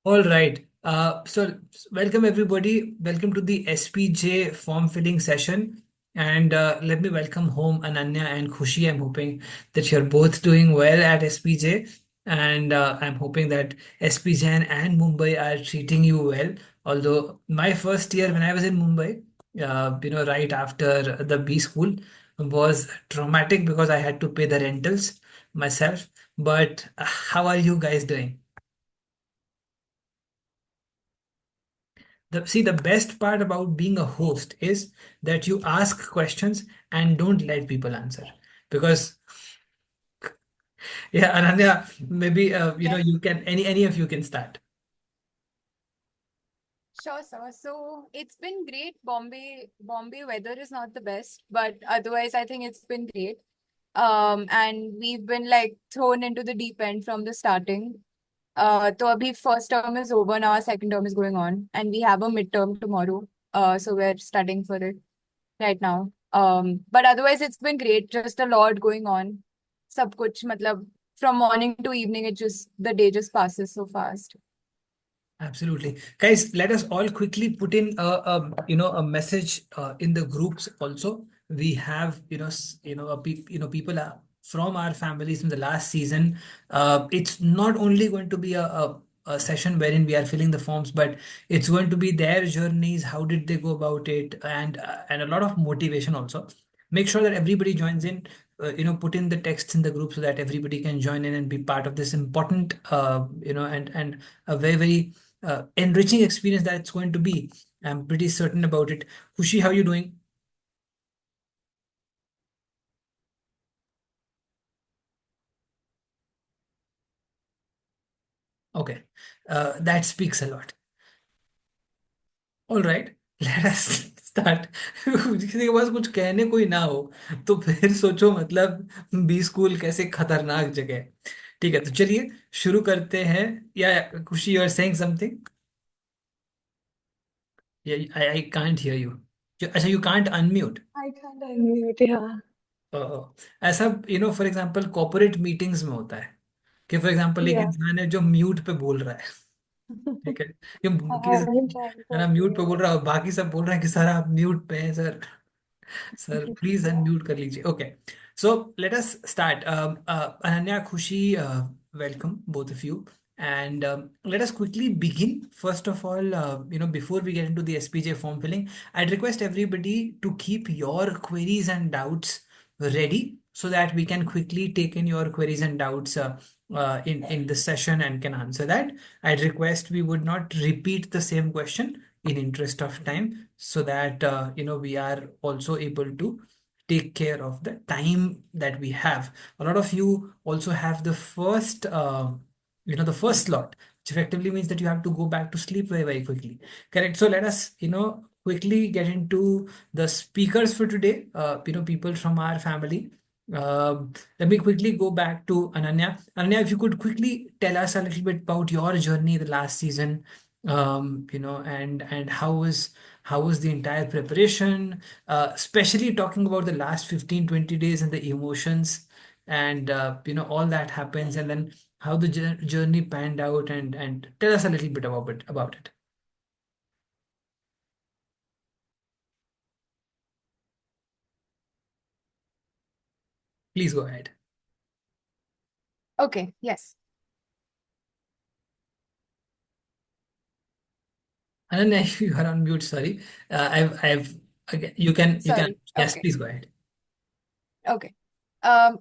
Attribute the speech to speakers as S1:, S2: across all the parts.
S1: All right. So welcome everybody. Welcome to the SPJ form filling session. And let me welcome home Ananya and Khushi. I'm hoping that you're both doing well at SPJ. And I'm hoping that SPJ and Mumbai are treating you well. Although my first year when I was in Mumbai, right after the B school was traumatic because I had to pay the rentals myself. But how are you guys doing? The best part about being a host is that you ask questions and don't let people answer. Because yeah, Ananya, maybe
S2: Yes,
S1: you can any of you can start.
S2: sure, sir. So it's been great. Bombay weather is not the best, but otherwise I think it's been great. And we've been like thrown into the deep end from the starting. So abhi first term is over now, second term is going on, and we have a midterm tomorrow. So we're studying for it right now. But otherwise it's been great. Just a lot going on. Sab kuch, matlab, from morning to evening, it just the day just passes so fast.
S1: Absolutely. Guys, let us all quickly put in a message in the groups also. We have, people from our families from the last season. It's not only going to be a session wherein we are filling the forms, but it's going to be their journeys. How did they go about it? And a lot of motivation also. Make sure that everybody joins in. Put in the texts in the group so that everybody can join in and be part of this important, and a very enriching experience that it's going to be. I'm pretty certain about it. Kushi, how are you doing? Okay, that speaks a lot. All right, let us start. किसी के पास कुछ कहने कोई ना हो तो फिर सोचो मतलब बी स्कूल कैसे खतरनाक जगह है। ठीक है, तो चलिए शुरू करते हैं। या खुशी, यू आर सेइंग समथिंग? या आई कांट हियर यू। अच्छा, you can't unmute.
S3: I can't unmute, yeah.
S1: ऐसा फॉर एग्जांपल कॉर्पोरेट मीटिंग्स में होता है कि फॉर एग्जांपल एक
S3: Yeah.
S1: इंसान है जो म्यूट पे बोल रहा है। ठीक है,
S3: I've been trying to
S1: है ना, म्यूट पे
S3: unmute.
S1: बोल रहा है और बाकी सब बोल रहे हैं कि सर आप म्यूट पे हैं sir. Sir please
S3: Yeah.
S1: Unmute कर लीजिए। Okay, so let us start. Ananya, खुशी, welcome both of you, and let us quickly begin. First of all, before we get into the SPJ form filling, I'd request everybody to keep your queries and doubts ready so that we can quickly take in your queries and doubts in this session and can answer that. I'd request we would not repeat the same question in interest of time so that we are also able to take care of the time that we have. A lot of you also have the first slot, which effectively means that you have to go back to sleep very, very quickly. Correct. So let us quickly get into the speakers for today. People from our family. Let me quickly go back to Ananya. Ananya, if you could quickly tell us a little bit about your journey the last season, and how was the entire preparation, especially talking about the last 15, 20 days and the emotions, and all that happens, and then how the journey panned out, and tell us a little bit about it. Please go ahead.
S2: Okay, yes.
S1: Ananya, if you are on mute, sorry. I've again, you can,
S2: Sorry.
S1: yes,
S2: Okay.
S1: please go ahead.
S2: Okay.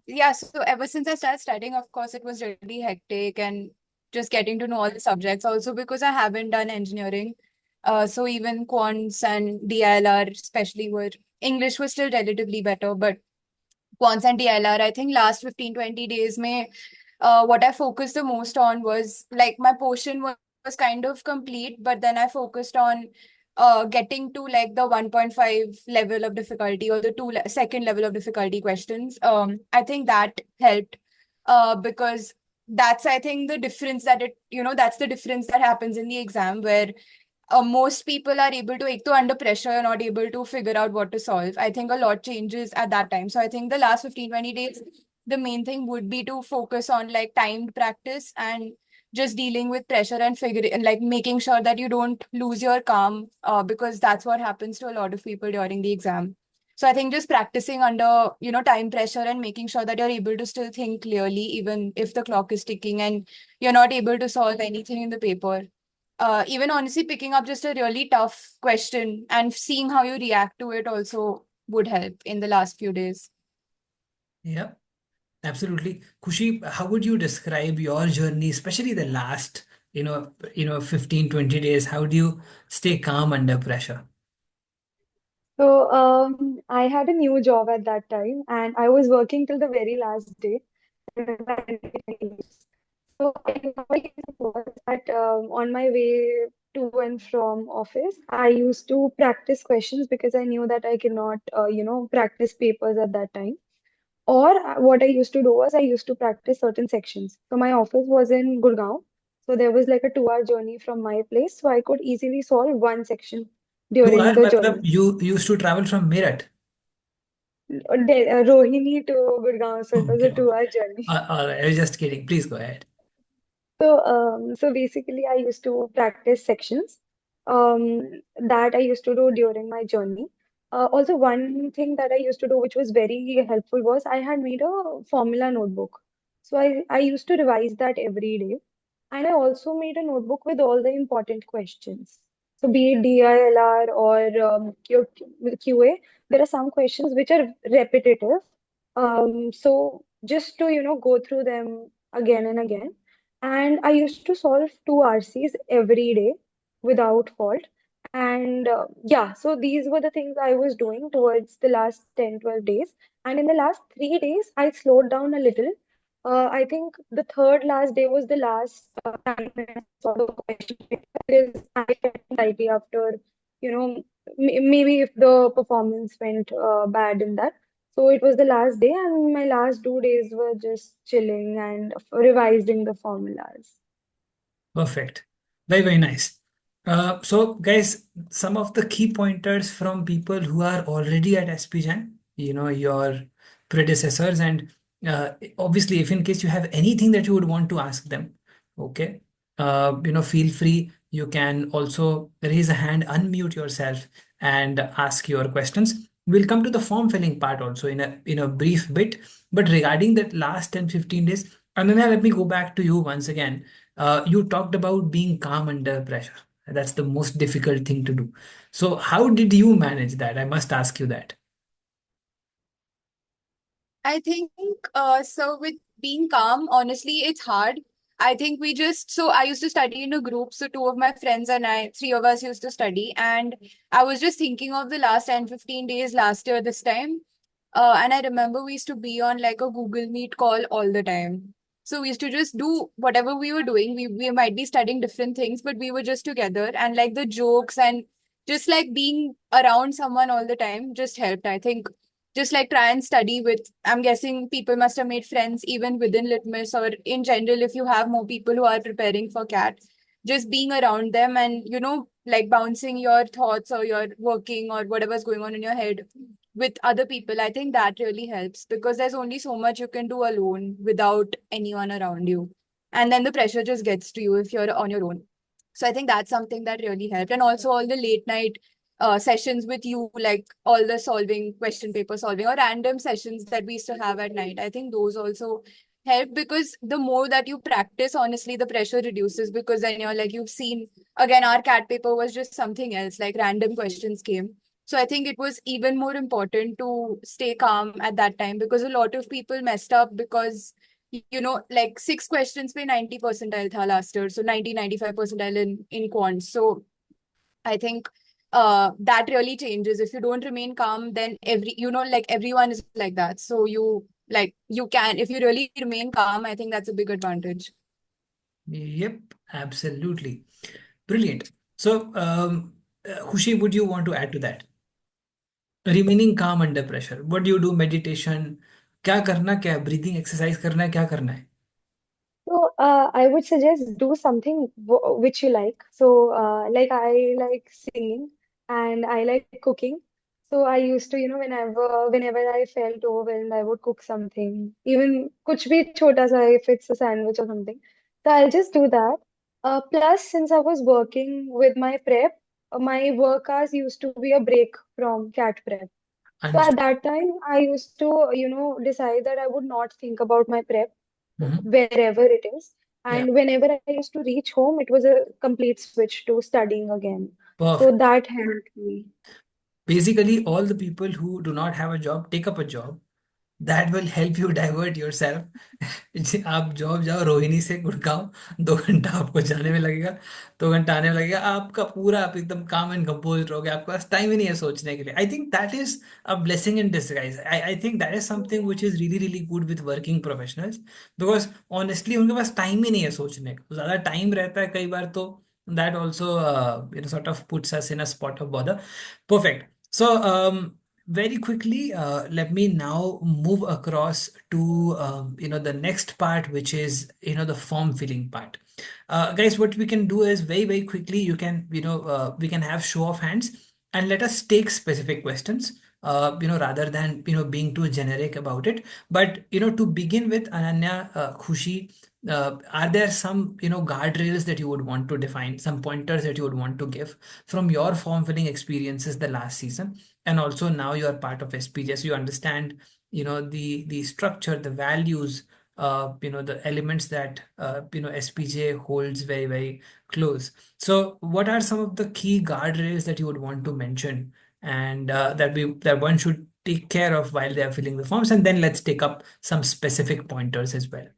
S2: Yeah, so ever since I started studying, of course, it was really hectic and just getting to know all the subjects. Also, because I haven't done engineering. So even quants and DILR, especially were English was still relatively better, but quants and DILR, I think last 15, 20 days may what I focused the most on was like my portion was kind of complete, but then I focused on getting to like the 1.5 level of difficulty or the second level of difficulty questions. I think that helped because that's I think the difference that that's the difference that happens in the exam where most people are able to, ek to under pressure, not able to figure out what to solve. I think a lot changes at that time. So I think the last 15, 20 days, the main thing would be to focus on like timed practice and just dealing with pressure and figuring and like making sure that you don't lose your calm, because that's what happens to a lot of people during the exam. So I think just practicing under, time pressure and making sure that you're able to still think clearly, even if the clock is ticking and you're not able to solve anything in the paper. Even honestly, picking up just a really tough question and seeing how you react to it also would help in the last few days.
S1: Yeah, absolutely. Khushi, how would you describe your journey, especially the last, 15, 20 days? How do you stay calm under pressure?
S3: So, I had a new job at that time, and I was working till the very last day. And I had to take leaves. So, what I used to do was that on my way to and from office, I used to practice questions because I knew that I cannot, practice papers at that time. Or what I used to do was I used to practice certain sections. So my office was in Gurgaon. So there was like a 2 hour journey from my place. So I could easily solve one section
S1: You
S3: during
S1: are,
S3: the
S1: matlab,
S3: journey.
S1: you used to travel from Meerut.
S3: Rohini to Gurgaon. So it was a
S1: Okay, okay.
S3: 2 hour journey.
S1: All right, I was just kidding. Please go ahead.
S3: So basically, I used to practice sections that I used to do during my journey. Also, one thing that I used to do, which was very helpful, was I had made a formula notebook. So I used to revise that every day. And I also made a notebook with all the important questions. So be it DILR or QA, there are some questions which are repetitive. So just to, go through them again and again. And I used to solve two RCs every day without fault. And yeah, so these were the things I was doing towards the last 10, 12 days. And in the last 3 days, I slowed down a little. I think the third last day was the last time when I saw the question paper because I felt anxiety after, maybe if the performance went bad in that. So it was the last day, and my last 2 days were just chilling and revising the formulas.
S1: Perfect. Very, very nice. So, guys, some of the key pointers from people who are already at SPJIMR, your predecessors, and obviously, if in case you have anything that you would want to ask them, okay, feel free. You can also raise a hand, unmute yourself, and ask your questions. We'll come to the form filling part also in a brief bit. But regarding that last 10, 15 days, Ananya, let me go back to you once again. You talked about being calm under pressure. That's the most difficult thing to do. So, how did you manage that? I must ask you that.
S2: I think so with being calm, honestly, it's hard. I think so I used to study in a group, so two of my friends and I, three of us used to study, and I was just thinking of the last 10, 15 days last year this time. And I remember we used to be on like a Google Meet call all the time. So we used to just do whatever we were doing. We might be studying different things, but we were just together, and like the jokes and just like being around someone all the time just helped. I think just like try and study with, I'm guessing people must have made friends even within Litmus or in general, if you have more people who are preparing for CAT, just being around them and, like bouncing your thoughts or your working or whatever's going on in your head with other people. I think that really helps because there's only so much you can do alone without anyone around you. And then the pressure just gets to you if you're on your own. So I think that's something that really helped. And also all the late night sessions with you, like all the solving, question paper solving, or random sessions that we used to have at night. I think those also help because the more that you practice, honestly, the pressure reduces because then you're like, you've seen, again, our CAT paper was just something else, like random questions came. So I think it was even more important to stay calm at that time because a lot of people messed up because like six questions पे 90 percentile था last year, so 90-95 percentile in quants. So I think that really changes. If you don't remain calm, then like everyone is like that. So you can, if you really remain calm, I think that's a big advantage.
S1: Yep, absolutely. Brilliant. So, Khushi, would you want to add to that? Remaining calm under pressure. What do you do? Meditation? क्या करना क्या है? Breathing exercise करना है? क्या करना है?
S3: So I would suggest do something which you like. So like I like singing and I like cooking. So I used to, whenever I felt overwhelmed, I would cook something. Even कुछ भी छोटा सा, if it's a sandwich or something. So I'll just do that. Plus, since I was working with my prep, my work hours used to be a break from CAT prep. So at
S1: Understood.
S3: that time, I used to, decide that I would not think about my prep
S1: Mhm.
S3: wherever it is.
S1: Yeah,
S3: And whenever I used to reach home, it was a complete switch to studying again. So
S1: perfect.
S3: that helped me.
S1: Basically, all the people who do not have a job take up a job that will help you divert yourself. आप job जाओ रोहिणी से गुड़गांव, 2 घंटा आपको जाने में लगेगा, 2 घंटा आने में लगेगा, आपका पूरा आप एकदम काम एंड कंपोज रहोगे, आपके पास टाइम ही नहीं है सोचने के लिए. I think that is a blessing in disguise. I think that is something which is really really good with working professionals, because honestly उनके पास टाइम ही नहीं है सोचने का. ज्यादा टाइम रहता है कई बार तो that also sort of puts us in a spot of bother. Perfect. So very quickly, let me now move across to the next part, which is the form filling part. Guys, what we can do is very very quickly. You can we can have show of hands and let us take specific questions. Rather than being too generic about it. But to begin with, Ananya, Khushi, are there some guardrails that you would want to define, some pointers that you would want to give from your form filling experiences the last season? And also now you are part of SPJ, so you understand the structure, the values, the elements that SPJ holds very very close. So what are some of the key guardrails that you would want to mention, and that one should take care of while they are filling the forms? And then let's take up some specific pointers as well,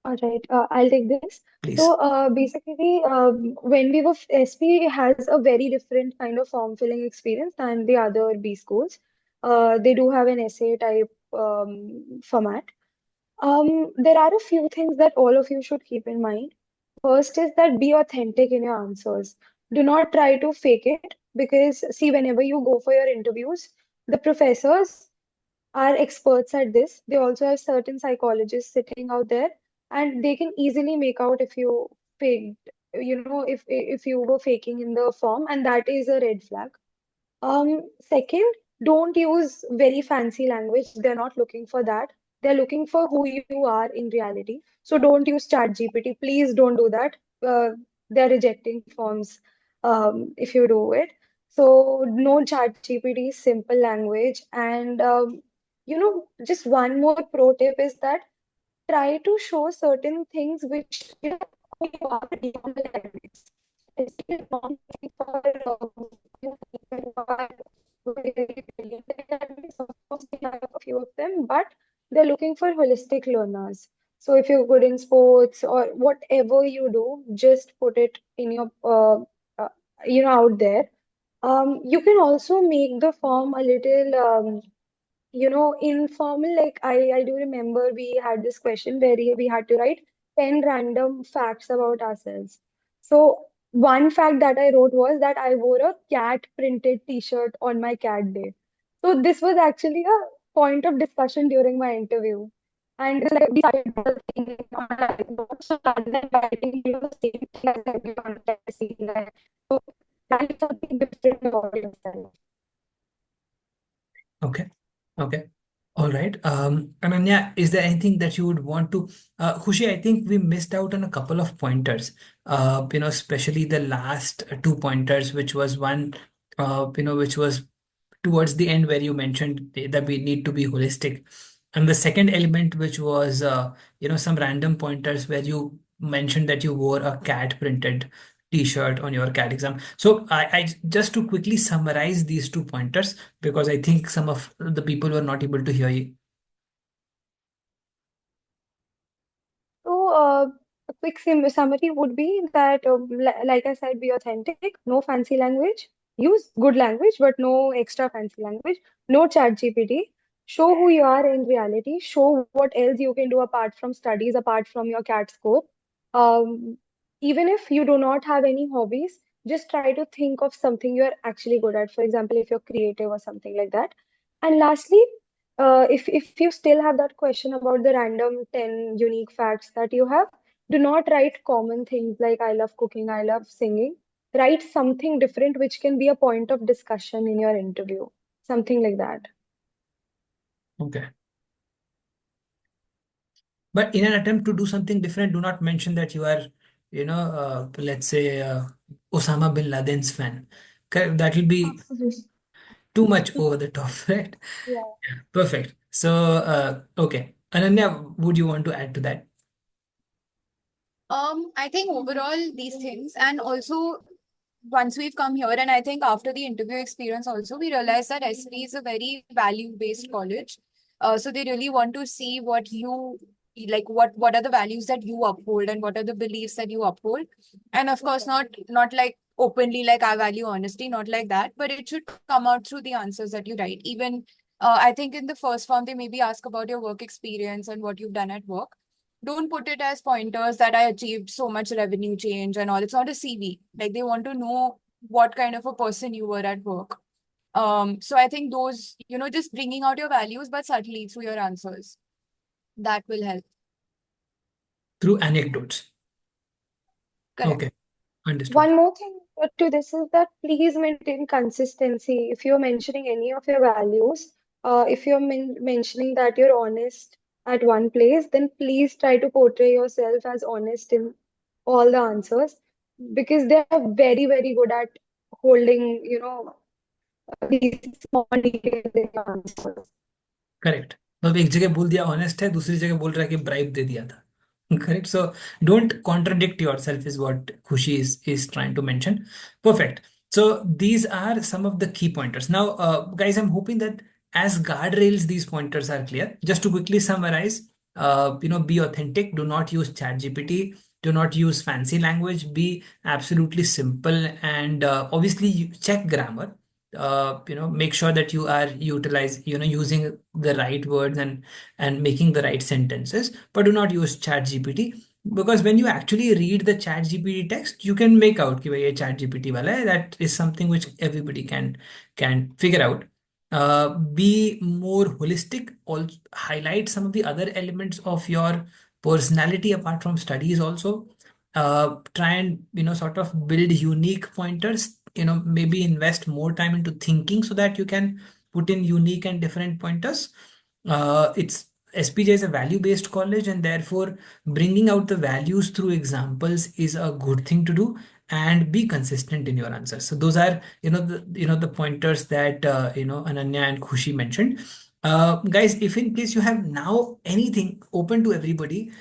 S3: All right, I'll take this. So
S1: please.
S3: basically, when we were SP has a very different kind of form filling experience than the other B schools. They do have an essay type format. There are a few things that all of you should keep in mind. First is that be authentic in your answers. Do not try to fake it because, see, whenever you go for your interviews, the professors are experts at this. They also have certain psychologists sitting out there, and they can easily make out if you faked, if you were faking in the form, and that is a red flag. Second, don't use very fancy language. They're not looking for that. They're looking for who you are in reality. So don't use chat GPT. Please don't do that. They're rejecting forms if you do it. So no chat GPT, simple language. And just one more pro tip is that try to show certain things which who you are beyond the academics. It's not looking for people who are very brilliant in academics. Of course, they have a few of them, but they're looking for holistic learners. So if you're good in sports or whatever you do, just put it in your out there. You can also make the form a little informal. Like I do remember we had this question where we had to write 10 random facts about ourselves. So one fact that I wrote was that I wore a cat printed t-shirt on my cat day. So this was actually a point of discussion during my interview. And it's like we started thinking on writing notes, so rather than writing, the same thing as everyone has seen that. So that is something different about yourself.
S1: Okay. Okay. All right. Ananya, is there anything that you would want to, Khushi, I think we missed out on a couple of pointers, especially the last 2 pointers, which was one, which was towards the end where you mentioned that we need to be holistic. And the second element, which was, some random pointers where you mentioned that you wore a cat printed t-shirt on your CAT exam. So I just to quickly summarize these 2 pointers, because I think some of the people were not able to hear you.
S3: So, a quick summary would be that, like I said, be authentic, no fancy language, use good language, but no extra fancy language, no chat GPT. Show who you are in reality, show what else you can do apart from studies, apart from your CAT score. Um, Even if you do not have any hobbies, just try to think of something you're actually good at. For example, if you're creative or something like that. And lastly, if you still have that question about the random 10 unique facts that you have, do not write common things like I love cooking, I love singing. Write something different which can be a point of discussion in your interview, something like that.
S1: Okay. But in an attempt to do something different, do not mention that you are, let's say, Osama bin Laden's fan. That will be
S3: Absolutely.
S1: too much over the top, right?
S3: Yeah.
S1: Perfect. So, okay. Ananya, would you want to add to that?
S2: I think overall these things, and also once we've come here, and I think after the interview experience also, we realized that SP is a very value-based college. So they really want to see what you like, what are the values that you uphold and what are the beliefs that you uphold. And of course, not like openly like I value honesty, not like that, but it should come out through the answers that you write. Even I think in the first form, they maybe ask about your work experience and what you've done at work. Don't put it as pointers that I achieved so much revenue change and all. It's not a CV. Like they want to know what kind of a person you were at work. So I think those, just bringing out your values, but subtly through your answers, that will help.
S1: Through anecdotes.
S2: Correct.
S1: Okay, understood.
S3: One more thing to this is that please maintain consistency. If you're mentioning any of your values, if you're mentioning that you're honest at one place, then please try to portray yourself as honest in all the answers because they are very, very good at holding, these small details in your answers.
S1: Correct मतलब एक जगह बोल दिया honest है दूसरी जगह बोल रहा है कि ब्राइब दे दिया था correct so don't contradict yourself is what Khushi is trying to mention. Perfect. So these are some of the key pointers. Now guys, I'm hoping that as guardrails these pointers are clear. Just to quickly summarize, be authentic, do not use chat gpt, do not use fancy language, be absolutely simple, and obviously check grammar. Make sure that you are using the right words and making the right sentences, but do not use chat gpt, because when you actually read the chat gpt text you can make out कि भाई ये chat gpt वाला है. That is something which everybody can figure out. Be more holistic, also highlight some of the other elements of your personality apart from studies also. Try and sort of build unique pointers, maybe invest more time into thinking so that you can put in unique and different pointers. It's SPJ is a value-based college, and therefore bringing out the values through examples is a good thing to do. And be consistent in your answers. So those are the pointers that Ananya and Khushi mentioned. Guys, if in case you have now anything open to everybody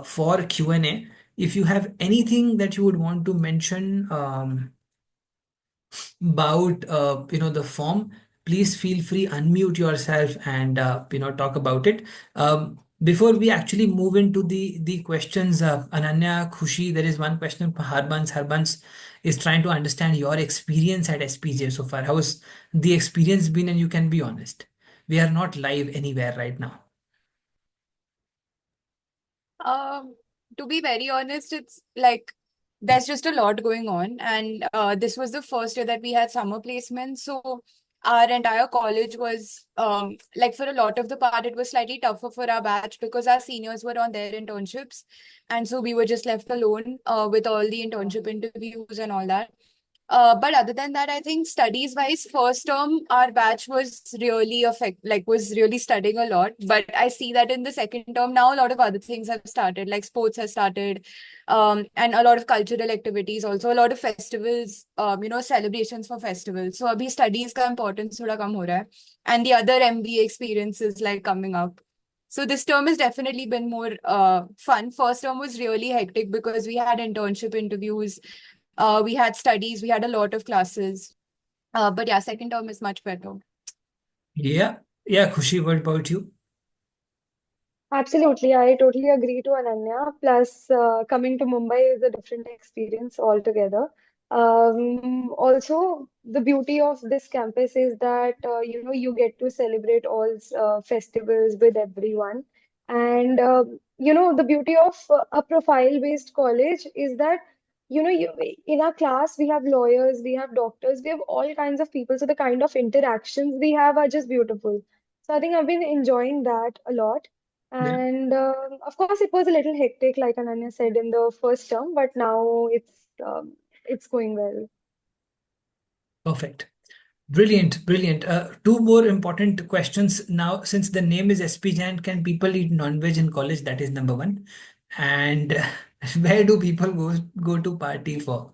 S1: for Q&A, if you have anything that you would want to mention about the form, please feel free, unmute yourself and talk about it. Before we actually move into the questions, Ananya, Khushi, there is one question for Harbans. Harbans is trying to understand your experience at SPJ so far. How has the experience been? And you can be honest. We are not live anywhere right now.
S2: Um, to be very honest, it's like there's just a lot going on, and this was the first year that we had summer placements. So our entire college was like for a lot of the part, it was slightly tougher for our batch because our seniors were on their internships, and so we were just left alone with all the internship interviews and all that. But other than that, I think studies wise, first term, our batch was really studying a lot. But I see that in the second term now, a lot of other things have started, like sports has started, and a lot of cultural activities, also a lot of festivals, celebrations for festivals. So abhi studies ka importance thoda kam ho raha hai. And the other MBA experiences like coming up. So this term has definitely been more fun. First term was really hectic because we had internship interviews, we had studies, we had a lot of classes. But yeah, second term is much better.
S1: Yeah. Yeah, Khushi, what about you?
S3: Absolutely, I totally agree to Ananya. Plus, coming to Mumbai is a different experience altogether. Also, the beauty of this campus is that you get to celebrate all festivals with everyone, and the beauty of a profile-based college is that in our class we have lawyers, we have doctors, we have all kinds of people. So the kind of interactions we have are just beautiful. So I think I've been enjoying that a lot.
S1: Yeah,
S3: And of course, it was a little hectic, like Ananya said in the first term, but now it's going well.
S1: perfect. Brilliant, brilliant. Two more important questions now. Since the name is SPJIMR, can people eat non-veg in college? That is number one. And where do people go to party for?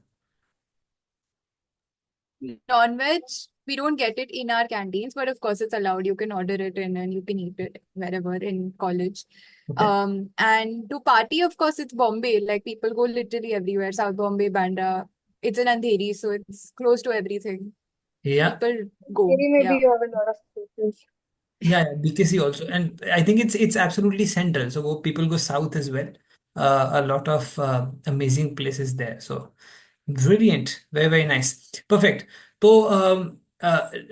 S2: Non-veg, we don't get it in our canteens, but of course it's allowed. You can order it in and you can eat it wherever in college.
S1: Okay.
S2: And to party, of course, it's Bombay. Like people go literally everywhere. South Bombay, Bandra. It's in Andheri, so it's close to everything.
S1: Yeah.
S2: People go.
S3: Maybe
S2: Yeah.
S3: you have a lot of places.
S1: Yeah, BKC also, and I think it's absolutely central. So people go south as well. A lot of amazing places there. So brilliant, very very nice, perfect. So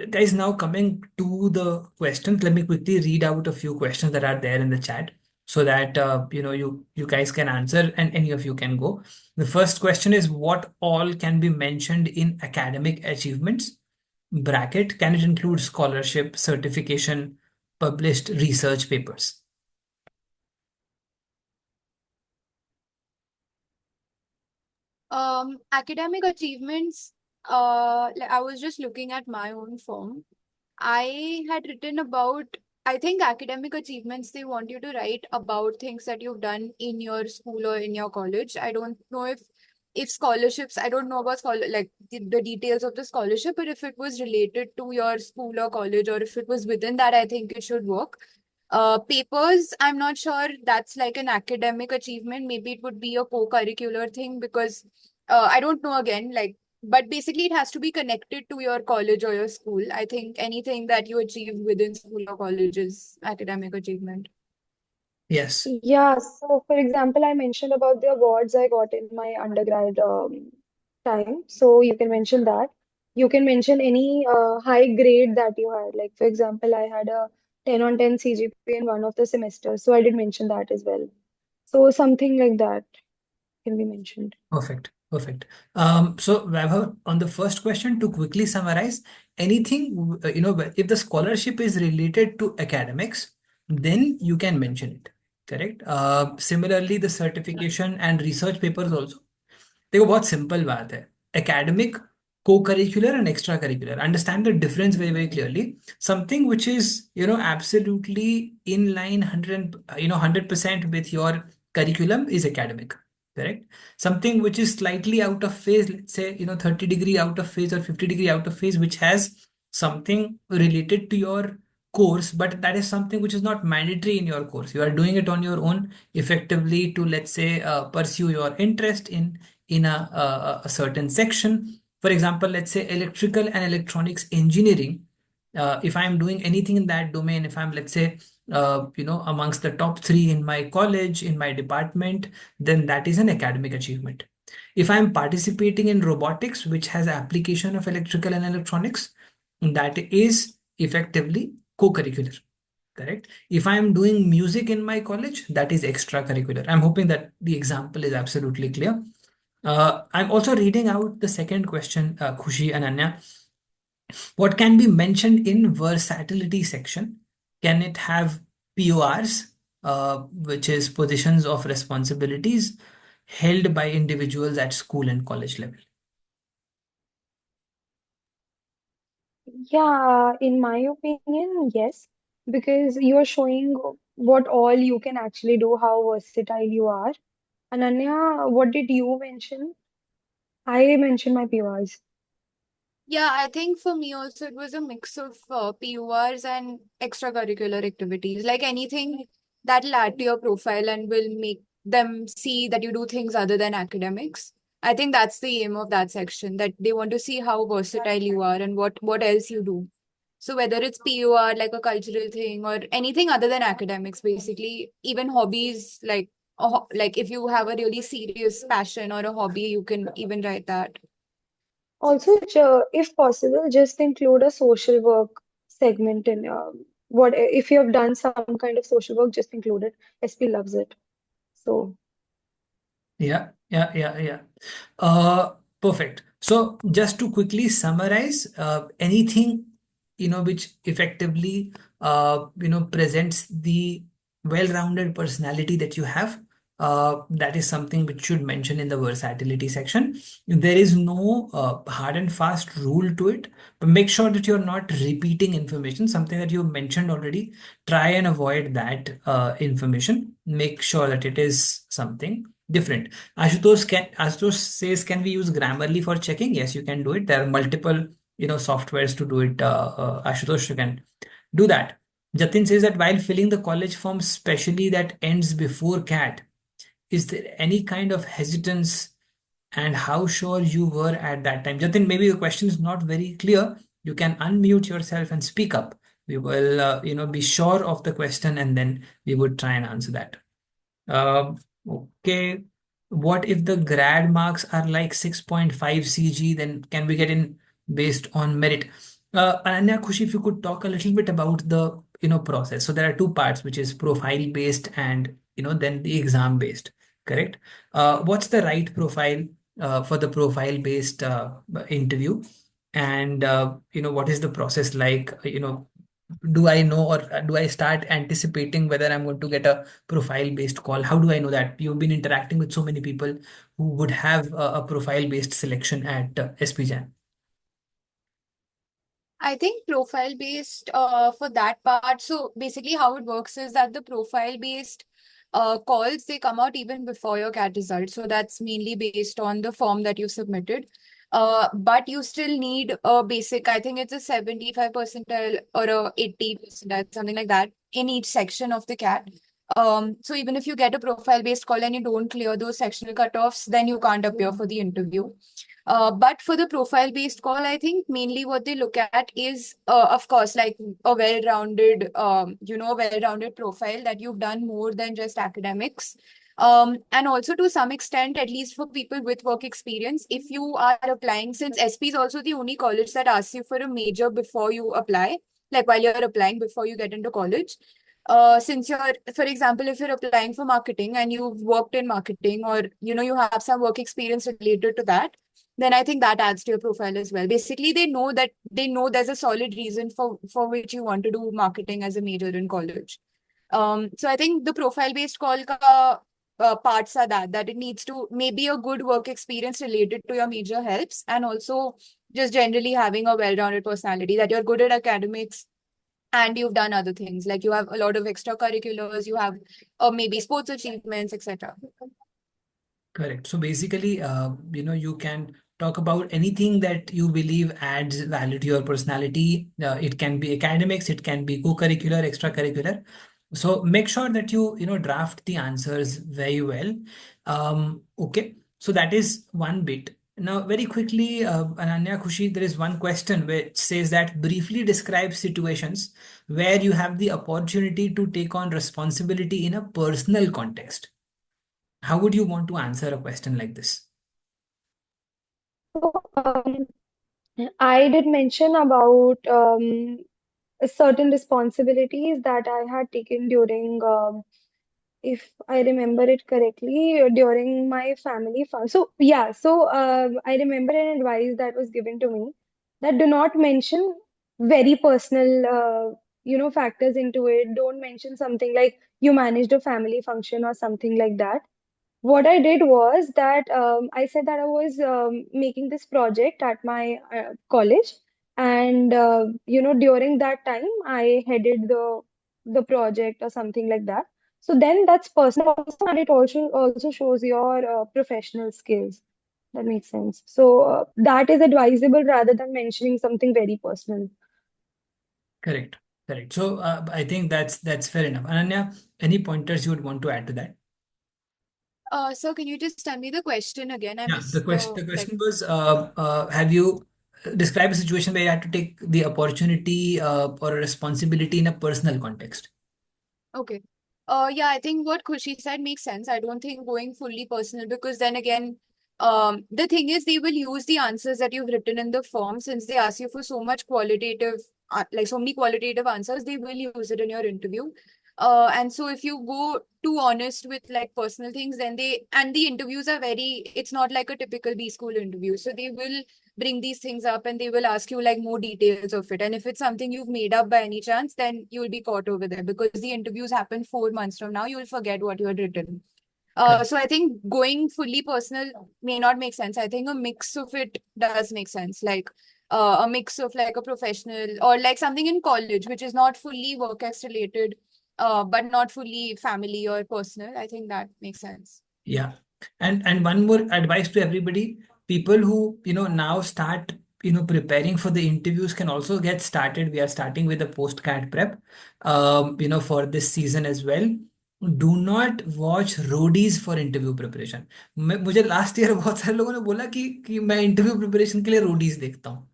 S1: guys, now coming to the questions, let me quickly read out a few questions that are there in the chat so that you guys can answer and any of you can go. The first question is, what all can be mentioned in academic achievements? Bracket, can it include scholarship, certification, published research papers?
S2: Academic achievements, like I was just looking at my own form. I had written about, I think academic achievements, they want you to write about things that you've done in your school or in your college. I don't know if scholarships, I don't know about like the details of the scholarship, but if it was related to your school or college, or if it was within that, I think it should work. Papers, I'm not sure that's like an academic achievement. Maybe it would be a co-curricular thing because I don't know again, like, but basically it has to be connected to your college or your school. I think anything that you achieve within school or college is academic achievement.
S1: Yes.
S3: Yeah, so for example, I mentioned about the awards I got in my undergrad time. So you can mention that. You can mention any high grade that you had. Like, for example, I had a 10 on 10 CGPA in one of the semesters. So I did mention that as well. So something like that can be mentioned.
S1: Perfect. Perfect. So Vaibhav, on the first question, to quickly summarize, anything, if the scholarship is related to academics, then you can mention it. Correct. Similarly, the certification and research papers also. देखो बहुत simple बात है academic co-curricular and extracurricular, understand the difference very very clearly. Something which is absolutely in line 100 100% with your curriculum is academic, correct? Something which is slightly out of phase, let's say 30-degree out of phase or 50-degree out of phase, which has something related to your course, but that is something which is not mandatory in your course. You are doing it on your own effectively to, let's say, pursue your interest in a certain section. For example, let's say electrical and electronics engineering. If I'm doing anything in that domain, if I'm, let's say, amongst the top three in my college, in my department, then that is an academic achievement. If I'm participating in robotics, which has application of electrical and electronics, that is effectively co-curricular. Correct. If I am doing music in my college, that is extracurricular. I'm hoping that the example is absolutely clear. I'm also reading out the second question, Khushi and Anya. What can be mentioned in versatility section? Can it have PORs, which is positions of responsibilities held by individuals at school and college level?
S3: Yeah, in my opinion, yes, because you're showing what all you can actually do, how versatile you are. Ananya, what did you mention? I mentioned my PORs.
S2: Yeah, I think for me also it was a mix of PURs and extracurricular activities, like anything that'll add to your profile and will make them see that you do things other than academics. I think that's the aim of that section, that they want to see how versatile you are and what else you do. So whether it's PUR, like a cultural thing, or anything other than academics, basically, even hobbies, like like if you have a really serious passion or a hobby, you can even write that.
S3: Also, if possible, just include a social work segment in what if you have done some kind of social work, just include it. SP loves it. So,
S1: Yeah, yeah, yeah, yeah. Uh, Perfect. So just to quickly summarize, anything which effectively presents the well-rounded personality that you have, That is something which should mention in the versatility section. There is no hard and fast rule to it, but make sure that you're not repeating information, something that you mentioned already. Try and avoid that information. Make sure that it is something different. Ashutosh says, can we use Grammarly for checking? Yes, you can do it. There are multiple, softwares to do it. Ashutosh, you can do that. Jatin says that while filling the college form, especially that ends before CAT, is there any kind of hesitance, and how sure you were at that time? Jatin, maybe the question is not very clear. You can unmute yourself and speak up. We will, be sure of the question, and then we would try and answer that. Okay. What if the grad marks are like 6.5 CG? Then can we get in based on merit? Ananya, Khushi, if you could talk a little bit about the process. So there are two parts, which is profile based and then the exam based. Correct. What's the right profile for the profile based interview? And what is the process like? Do I know, or do I start anticipating whether I'm going to get a profile based call? How do I know that? You've been interacting with so many people who would have a profile based selection at SPJIMR.
S2: I think profile based for that part. So basically how it works is that the profile based calls, they come out even before your CAT result. So that's mainly based on the form that you submitted. But you still need a basic, I think it's a 75 percentile or a 80 percentile, something like that, in each section of the CAT. So even if you get a profile based call and you don't clear those sectional cutoffs, then you can't appear for the interview. But for the profile based call, I think mainly what they look at is, of course, like a well-rounded, well-rounded profile, that you've done more than just academics. And also to some extent, at least for people with work experience, if you are applying, since SP is also the only college that asks you for a major before you apply, like while you're applying before you get into college. Since you're, for example, if you're applying for marketing and you've worked in marketing, or you have some work experience related to that, then I think that adds to your profile as well. Basically, they know there's a solid reason for which you want to do marketing as a major in college. So I think the profile based call parts are that it needs to maybe a good work experience related to your major helps, and also just generally having a well-rounded personality, that you're good at academics and you've done other things, like you have a lot of extracurriculars, you have maybe sports achievements, etc.
S1: Correct. So basically, you can talk about anything that you believe adds value to your personality. It can be academics, it can be co-curricular, extracurricular. So make sure that you draft the answers very well. Okay. So that is one bit. Now, very quickly, Ananya, Khushi, there is one question which says that briefly describe situations where you have the opportunity to take on responsibility in a personal context. How would you want to answer a question like this?
S3: So, I did mention about certain responsibilities that I had taken during, if I remember it correctly, during my family fun. So yeah, so I remember an advice that was given to me, that do not mention very personal, factors into it. Don't mention something like you managed a family function or something like that. What I did was that I said that I was making this project at my college, and during that time I headed the project or something like that. So then that's personal also, and it also shows your professional skills. That makes sense. So that is advisable rather than mentioning something very personal.
S1: Correct. Correct. So I think that's fair enough. Ananya, any pointers you would want to add to that?
S2: So can you just tell me the question again? I
S1: Yeah, the
S2: missed
S1: question
S2: the
S1: the
S2: like.
S1: question was, have you described a situation where you had to take the opportunity or a responsibility in a personal context?
S2: Okay. Yeah, I think what Khushi said makes sense. I don't think going fully personal, because then again, the thing is they will use the answers that you've written in the form, since they ask you for so much qualitative, like so many qualitative answers, they will use it in your interview. And so if you go too honest with like personal things, then and the interviews are it's not like a typical B school interview. So they will bring these things up and they will ask you like more details of it. And if it's something you've made up by any chance, then you'll be caught over there, because the interviews happen 4 months from now. You'll forget what you had written.
S1: Correct.
S2: So I think going fully personal may not make sense. I think a mix of it does make sense. Like a mix of like a professional or like something in college, which is not fully work ex related, but not fully family or personal. I think that makes sense.
S1: Yeah. And one more advice to everybody, people who, now start, preparing for the interviews can also get started. We are starting with the postcard prep, for this season as well. Do not watch roadies for interview preparation. मुझे last year बहुत सारे लोगों ने बोला कि मैं interview preparation के लिए रोडीज देखता हूँ।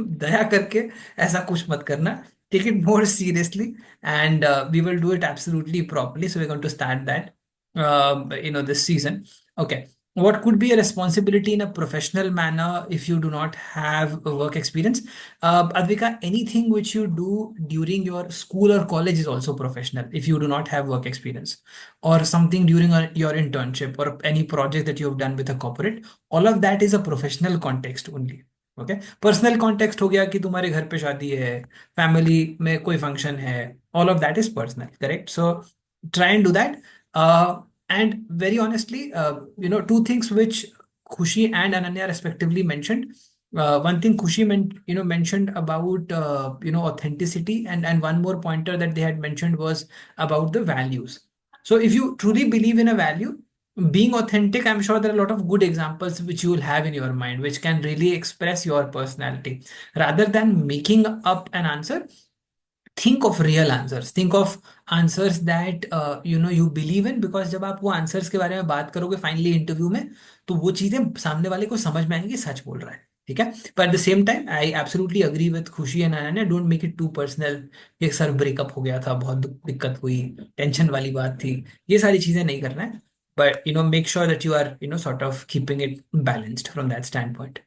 S1: दया करके ऐसा कुछ मत करना। Take it more seriously, and we will do it absolutely properly. So we're going to start that, this season. Okay. What could be a responsibility in a professional manner if you do not have a work experience? Advika, anything which you do during your school or college is also professional if you do not have work experience, or something during your internship or any project that you have done with a corporate. All of that is a professional context only. Okay, personal context हो गया कि तुम्हारे घर पे शादी है, family में कोई फंक्शन है, all of that is personal, correct? So try and do that. And very honestly, two things which Khushi and Ananya respectively mentioned. One thing Khushi mentioned about authenticity, and one more pointer that they had mentioned was about the values. So if you truly believe in a value, being authentic, I'm sure there are a lot of good examples which you will have in your mind which can really express your personality. Rather than making up an answer, think of real answers. Think of answers that you believe in, because जब आप वो answers के बारे में बात करोगे finally interview में, तो वो चीजें सामने वाले को समझ में आएंगी कि सच बोल रहा है, ठीक है? पर at the same time I absolutely agree with Khushi and Ananya, don't make it too personal. एक सर ब्रेकअप हो गया था, बहुत दिक्कत हुई, टेंशन वाली बात थी, ये सारी चीजें नहीं करना है। But make sure that you are sort of keeping it balanced from that standpoint,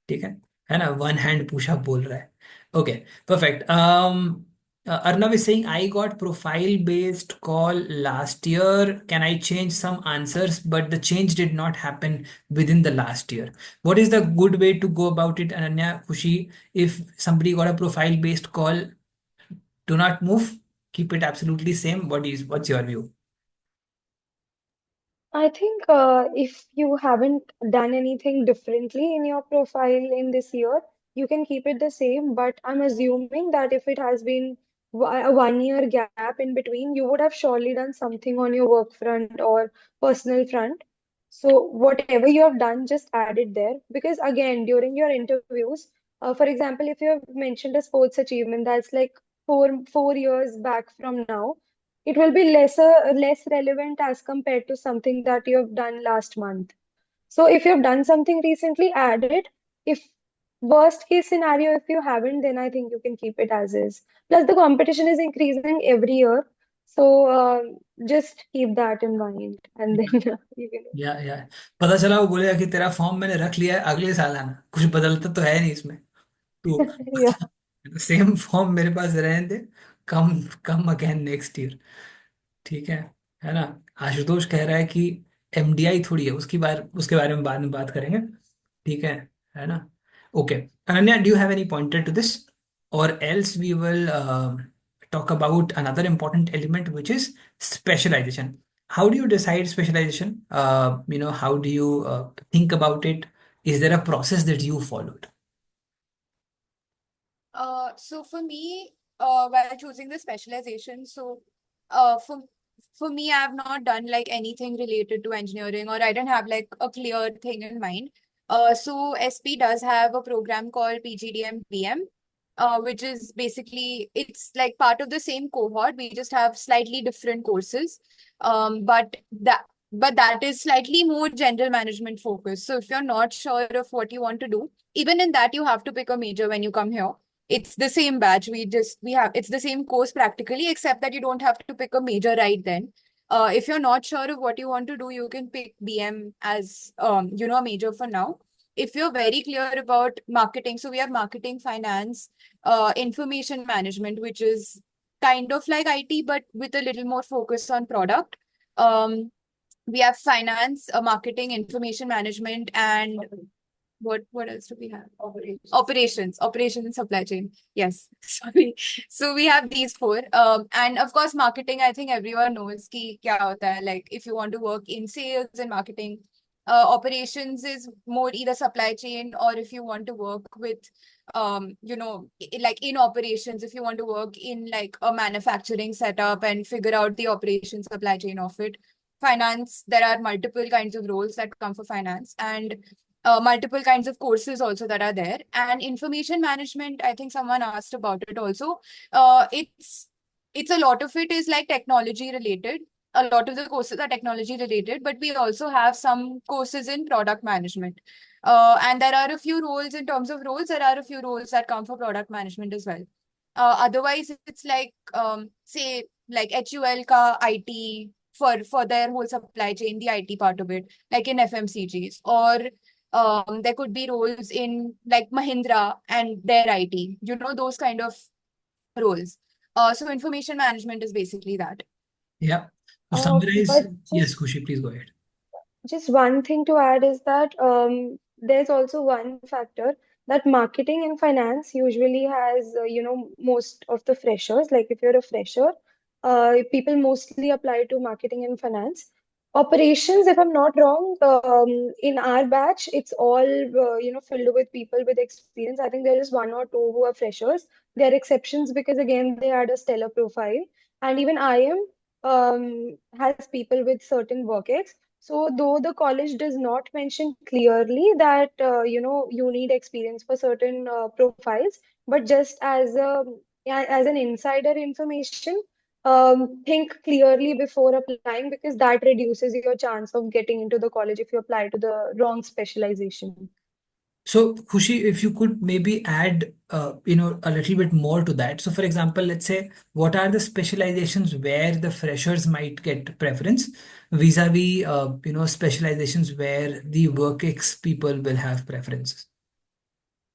S1: ठीक है ना? वन हैंड पुश अप बोल रहा है। Okay, perfect. Arnav is saying, I got profile based call last year. Can I change some answers? But the change did not happen within the last year. What is the good way to go about it, Ananya, Khushi? If somebody got a profile based call, do not move. Keep it absolutely same. What's your view?
S3: I think if you haven't done anything differently in your profile in this year, you can keep it the same. But I'm assuming that if it has been a 1 year gap in between, you would have surely done something on your work front or personal front. So whatever you have done, just add it there. Because again, during your interviews, for example, if you have mentioned a sports achievement that's like four years back from now, it will be less relevant as compared to something that you have done last month. So if you've done something recently, add it. If worst case scenario, if you haven't, then I think you can keep it as is. Plus, the competition is increasing every year. So just keep that in mind, and then you can.
S1: या पता चला वो बोलेगा कि तेरा form मैंने रख लिया है, अगले साल आना, कुछ बदलता तो है नहीं इसमें,
S3: Yeah.
S1: तो सेम फॉर्म मेरे पास रहने दे, कम कम अगेन नेक्स्ट ईयर, ठीक है ना? आशुतोष कह रहा है कि एमडीआई थोड़ी है, उसके बारे में बाद में बात करेंगे, ठीक है ना? Okay, Ananya, do you have any pointer to this, or else we will talk about another important element, which is specialization. How do you decide specialization? How do you think about it? Is there a process that you followed?
S2: So for me, while choosing the specialization, so uh, for for me, I have not done like anything related to engineering, or I don't have like a clear thing in mind. So SP does have a program called PGDM which is basically it's like part of the same cohort. We just have slightly different courses, but that is slightly more general management focused. So if you're not sure of what you want to do, even in that, you have to pick a major when you come here. It's the same batch. We have it's the same course practically, except that you don't have to pick a major right then. If you're not sure of what you want to do, you can pick BM as a major for now. If you're very clear about marketing, so we have marketing, finance, information management, which is kind of like IT, but with a little more focus on product. We have finance, marketing, information management, and what else do we have? Operations and supply chain. Yes, sorry. So we have these four. And of course, marketing. I think everyone knows कि क्या होता है. Like if you want to work in sales and marketing, operations is more either supply chain, or if you want to work with, like in operations, if you want to work in like a manufacturing setup and figure out the operation supply chain of it. Finance, there are multiple kinds of roles that come for finance, and multiple kinds of courses also that are there. And information management, I think someone asked about it also. It's a lot of it is like technology related. A lot of the courses are technology related, but we also have some courses in product management. And there are a few roles in terms of roles. There are a few roles that come for product management as well. Otherwise, it's like say like HUL ka IT for their whole supply chain, the IT part of it, like in FMCGs, or there could be roles in like Mahindra and their IT, those kind of roles. So information management is basically that.
S1: Yeah. To summarize,
S3: But
S1: yes, Khushi, please go ahead.
S3: just one thing to add is that there's also one factor that marketing and finance usually has, most of the freshers. Like if you're a fresher, people mostly apply to marketing and finance. Operations, if I'm not wrong, in our batch, it's all, filled with people with experience. I think there is one or two who are freshers. There are exceptions because, again, they had a stellar profile. And even IIM has people with certain work ex. So though the college does not mention clearly that you need experience for certain profiles, but just as a yeah, as an insider information, think clearly before applying because that reduces your chance of getting into the college if you apply to the wrong specialization.
S1: So, Khushi, if you could maybe add, a little bit more to that. So, for example, let's say, what are the specializations where the freshers might get preference vis-a-vis, specializations where the work ex people will have preferences?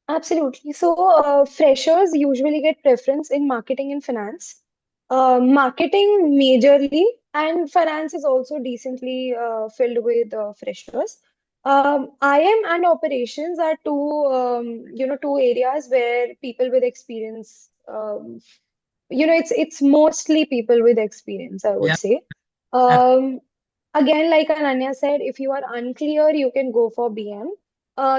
S3: Absolutely. So, freshers usually get preference in marketing and finance. Marketing majorly, and finance is also decently filled with freshers. IM and operations are two areas where people with experience, it's mostly people with experience, I would
S1: Yeah.
S3: say. Um, Again, like Ananya said, if you are unclear, you can go for BM.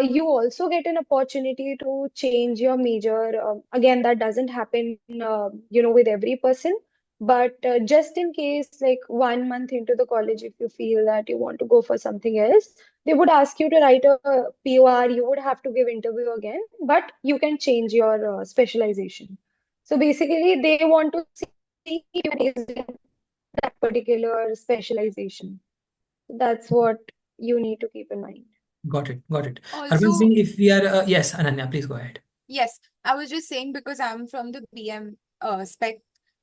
S3: You also get an opportunity to change your major. Again, that doesn't happen, with every person. But just in case, like 1 month into the college, if you feel that you want to go for something else, they would ask you to write a POR. You would have to give interview again, but you can change your specialization. So basically, they want to see you based in that particular specialization. That's what you need to keep in mind.
S1: Got it. Got it. Harman
S2: Also,
S1: Singh, if we are, yes, Ananya, please go ahead.
S2: yes, I was just saying because I'm from the BM spec.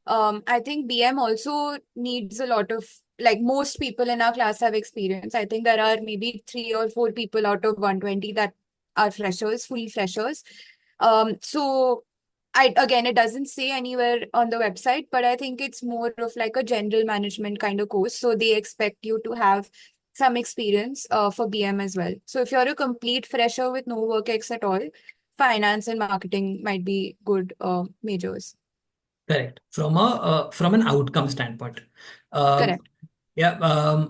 S2: I think BM also needs a lot of, like, most people in our class have experience. I think there are maybe 3 or 4 people out of 120 that are freshers, full freshers. So it doesn't say anywhere on the website, but I think it's more of like a general management kind of course. So they expect you to have some experience for BM as well. So if you're a complete fresher with no work ex at all, finance and marketing might be good majors.
S1: Correct. From an outcome standpoint. Um,
S2: Correct.
S1: yeah.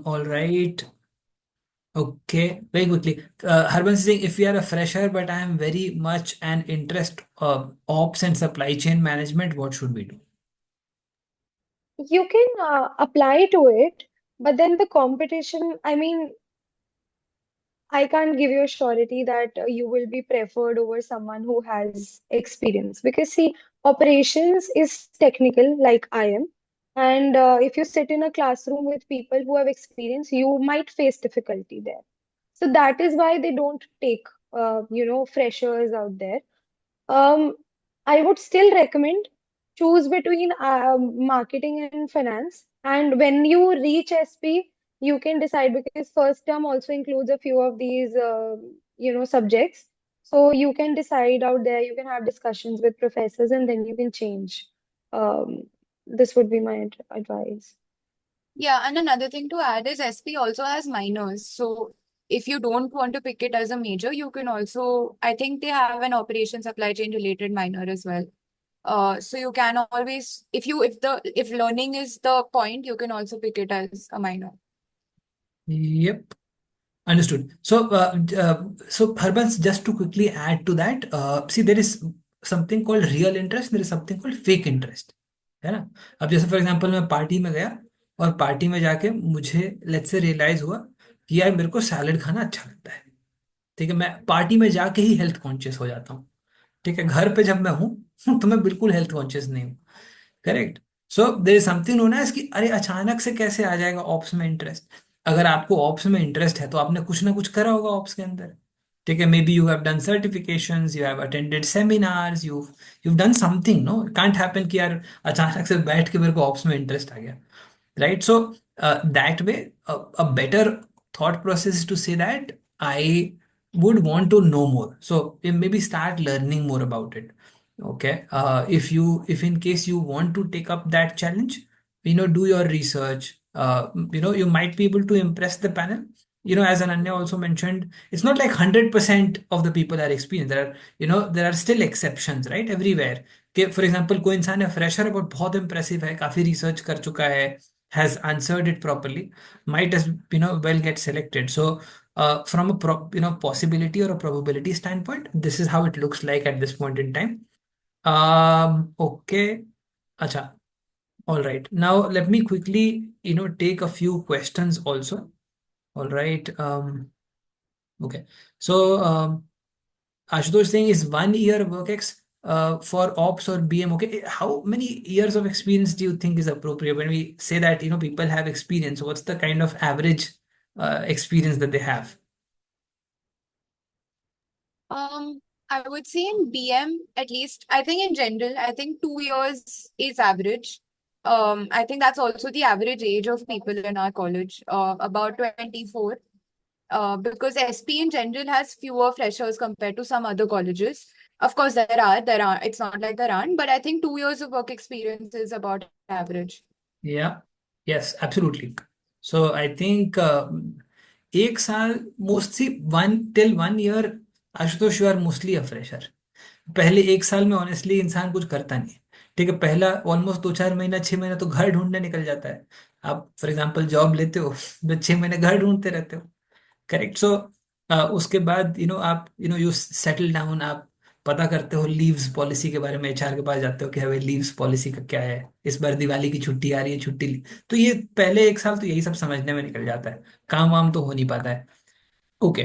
S1: All right. Okay. Very quickly. Harban Singh, if we are a fresher, but I am very much an interest ops and supply chain management, what should we do?
S3: You can apply to it, but then the competition, I mean, I can't give you a surety that you will be preferred over someone who has experience because, see, operations is technical, like I am. And if you sit in a classroom with people who have experience, you might face difficulty there. So that is why they don't take, freshers out there. Um, I would still recommend choose between marketing and finance. And when you reach SP, you can decide because first term also includes a few of these, subjects. So you can decide out there, you can have discussions with professors, and then you can change. Um, this would be my advice.
S2: Yeah, and another thing to add is SP also has minors. So if you don't want to pick it as a major, you can also, I think they have an operation supply chain related minor as well. So you can always, if learning is the point, you can also pick it as a minor.
S1: Yep. Understood. So Harbans, just to quickly add to that, see, there is something called real interest, there is something called fake interest, है ना? अब जैसे for example मैं party में गया और party में जाके मुझे लेट्स से रियलाइज हुआ कि यार मेरे को सैलड खाना अच्छा लगता है। ठीक है, मैं पार्टी में जाके ही हेल्थ कॉन्शियस हो जाता हूँ। ठीक है, घर पे जब मैं हूँ तो मैं बिल्कुल हेल्थ कॉन्शियस नहीं हूँ। Correct. So there is something known as कि अरे अचानक से कैसे आ जाएगा ऑप्स में इंटरेस्ट। अगर आपको ऑप्स में इंटरेस्ट है तो आपने कुछ ना कुछ करा होगा ऑप्स के अंदर। ठीक है, maybe you have done certifications, you have attended seminars, you done something. No, can't happen कि यार अचानक से बैठ के मेरे को ऑप्स में इंटरेस्ट आ गया। Right, so that way a better thought process is to say that I would want to know more, so maybe start learning more about it. Okay, if in case you want to take up that challenge, do your research. You might be able to impress the panel. As Ananya also mentioned, it's not like 100% of the people are experienced. There are still exceptions, right, everywhere. कि for example कोई इंसान है fresher है but बहुत impressive है, काफी research कर चुका है, has answered it properly, might as well get selected. So from a possibility or a probability standpoint, this is how it looks like at this point in time. Okay, acha, all right, now let me quickly take a few questions also. All right. Okay, so Ashutosh saying is 1 year work ex for ops or BM. Okay, how many years of experience do you think is appropriate when we say that people have experience? What's the kind of average experience that they have?
S2: I would say in BM, at least, I think in general, I think 2 years is average. I think that's also the average age of people in our college, about 24. Because SP in general has fewer freshers compared to some other colleges. Of course, there are, it's not like there aren't, but I think 2 years of work experience is about average.
S1: Yeah, yes, absolutely. So I think एक साल mostly 1 year, Ashutosh, you are mostly a fresher. पहले 1 साल में honestly इंसान कुछ करता नहीं है। ठीक है, पहला ऑलमोस्ट 2-4 महीना 6 महीना तो घर ढूंढने निकल जाता है। आप फॉर एग्जांपल जॉब लेते हो तो 6 महीने घर ढूंढते रहते हो। करेक्ट। सो उसके बाद आप यू सेटल डाउन, आप पता करते हो लीव्स पॉलिसी के बारे में, एचआर के पास जाते हो कि भाई लीव्स पॉलिसी का क्या है, इस बार दिवाली की छुट्टी आ रही है, छुट्टी ली। तो ये पहले 1 साल तो यही सब समझने में निकल जाता है, काम वाम तो हो नहीं पाता है। Okay,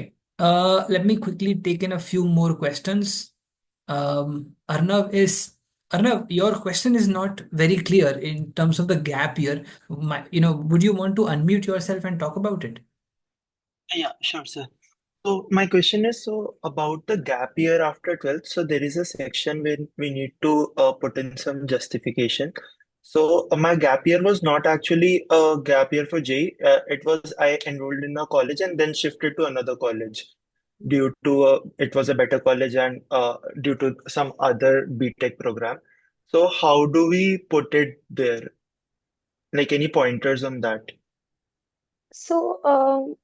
S1: let me quickly take in a few more questions. Arnav is Arnav, your question is not very clear in terms of the gap year. Would you want to unmute yourself and talk about it?
S4: Yeah, sure, sir. So my question is about the gap year after 12th. So there is a section where we need to put in some justification. So my gap year was not actually a gap year for J. It was I enrolled in a college and then shifted to another college due to it was a better college and due to some other BTech program. So how do we put it there? Like any pointers on that?
S3: So,